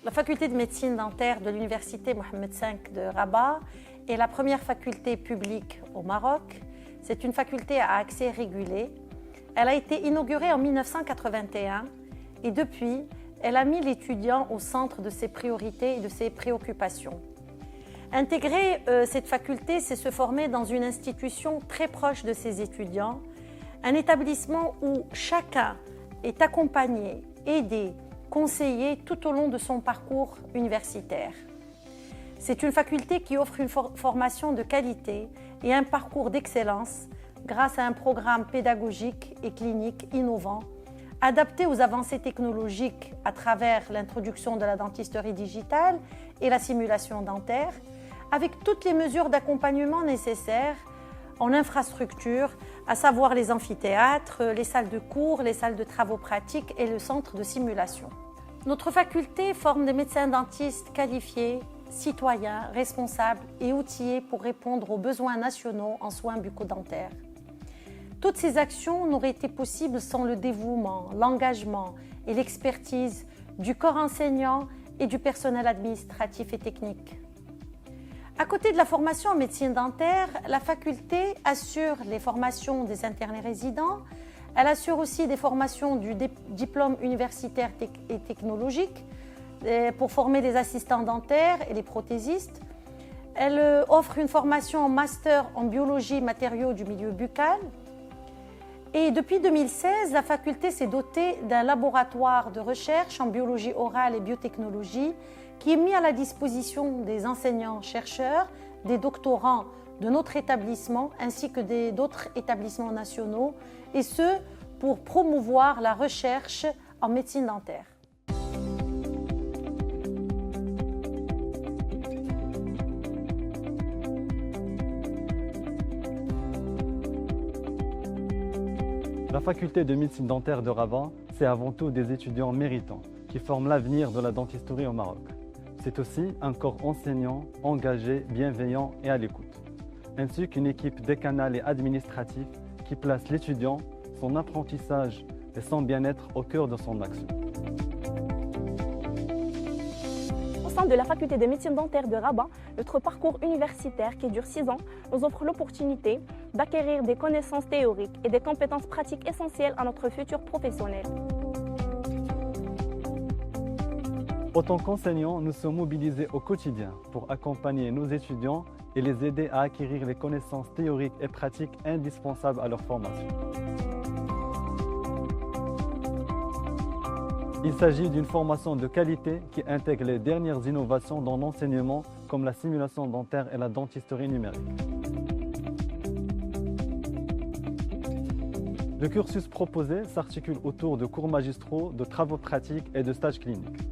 La faculté de médecine dentaire de l'université Mohammed V de Rabat est la première faculté publique au Maroc. C'est une faculté à accès régulé. Elle a été inaugurée en 1981 et depuis, elle a mis l'étudiant au centre de ses priorités et de ses préoccupations. Intégrer cette faculté, c'est se former dans une institution très proche de ses étudiants, un établissement où chacun est accompagné, aidé, conseillé tout au long de son parcours universitaire. C'est une faculté qui offre une formation de qualité et un parcours d'excellence grâce à un programme pédagogique et clinique innovant, adapté aux avancées technologiques à travers l'introduction de la dentisterie digitale et la simulation dentaire, avec toutes les mesures d'accompagnement nécessaires en infrastructure, à savoir les amphithéâtres, les salles de cours, les salles de travaux pratiques et le centre de simulation. Notre faculté forme des médecins dentistes qualifiés, citoyens, responsables et outillés pour répondre aux besoins nationaux en soins bucco-dentaires. Toutes ces actions n'auraient été possibles sans le dévouement, l'engagement et l'expertise du corps enseignant et du personnel administratif et technique. À côté de la formation en médecine dentaire, la faculté assure les formations des internés résidents. Elle assure aussi des formations du diplôme universitaire et technologique pour former les assistants dentaires et les prothésistes. Elle offre une formation en master en biologie matériaux du milieu buccal. Et depuis 2016, la faculté s'est dotée d'un laboratoire de recherche en biologie orale et biotechnologie qui est mis à la disposition des enseignants-chercheurs, des doctorants de notre établissement ainsi que d'autres établissements nationaux, et ce, pour promouvoir la recherche en médecine dentaire. La faculté de médecine dentaire de Rabat, c'est avant tout des étudiants méritants qui forment l'avenir de la dentisterie au Maroc. C'est aussi un corps enseignant, engagé, bienveillant et à l'écoute, ainsi qu'une équipe décanale et administrative qui place l'étudiant, son apprentissage et son bien-être au cœur de son action. Au sein de la faculté de médecine dentaire de Rabat, notre parcours universitaire qui dure 6 ans nous offre l'opportunité d'acquérir des connaissances théoriques et des compétences pratiques essentielles à notre futur professionnel. En tant qu'enseignants, nous sommes mobilisés au quotidien pour accompagner nos étudiants et les aider à acquérir les connaissances théoriques et pratiques indispensables à leur formation. Il s'agit d'une formation de qualité qui intègre les dernières innovations dans l'enseignement comme la simulation dentaire et la dentisterie numérique. Le cursus proposé s'articule autour de cours magistraux, de travaux pratiques et de stages cliniques.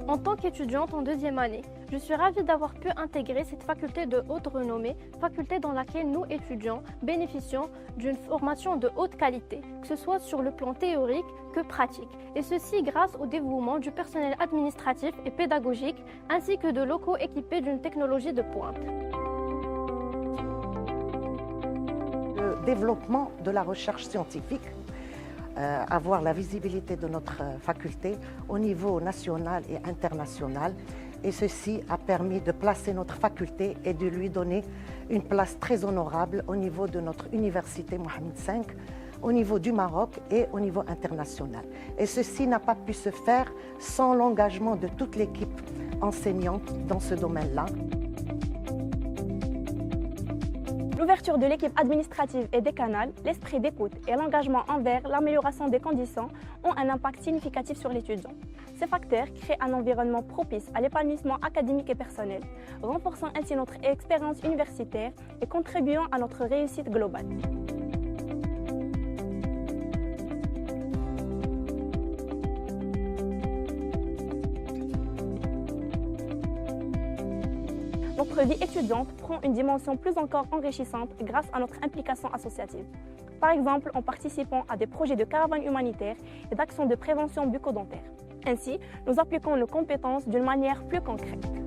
En tant qu'étudiante en 2e année, je suis ravie d'avoir pu intégrer cette faculté de haute renommée, faculté dans laquelle nous étudiants bénéficions d'une formation de haute qualité, que ce soit sur le plan théorique que pratique, et ceci grâce au dévouement du personnel administratif et pédagogique, ainsi que de locaux équipés d'une technologie de pointe. Le développement de la recherche scientifique, avoir la visibilité de notre faculté au niveau national et international. Et ceci a permis de placer notre faculté et de lui donner une place très honorable au niveau de notre université Mohammed V, au niveau du Maroc et au niveau international. Et ceci n'a pas pu se faire sans l'engagement de toute l'équipe enseignante dans ce domaine-là. L'ouverture de l'équipe administrative et décanale, l'esprit d'écoute et l'engagement envers l'amélioration des conditions ont un impact significatif sur l'étudiant. Ces facteurs créent un environnement propice à l'épanouissement académique et personnel, renforçant ainsi notre expérience universitaire et contribuant à notre réussite globale. Notre vie étudiante prend une dimension plus encore enrichissante grâce à notre implication associative. Par exemple, en participant à des projets de caravanes humanitaires et d'actions de prévention bucco-dentaire. Ainsi, nous appliquons nos compétences d'une manière plus concrète.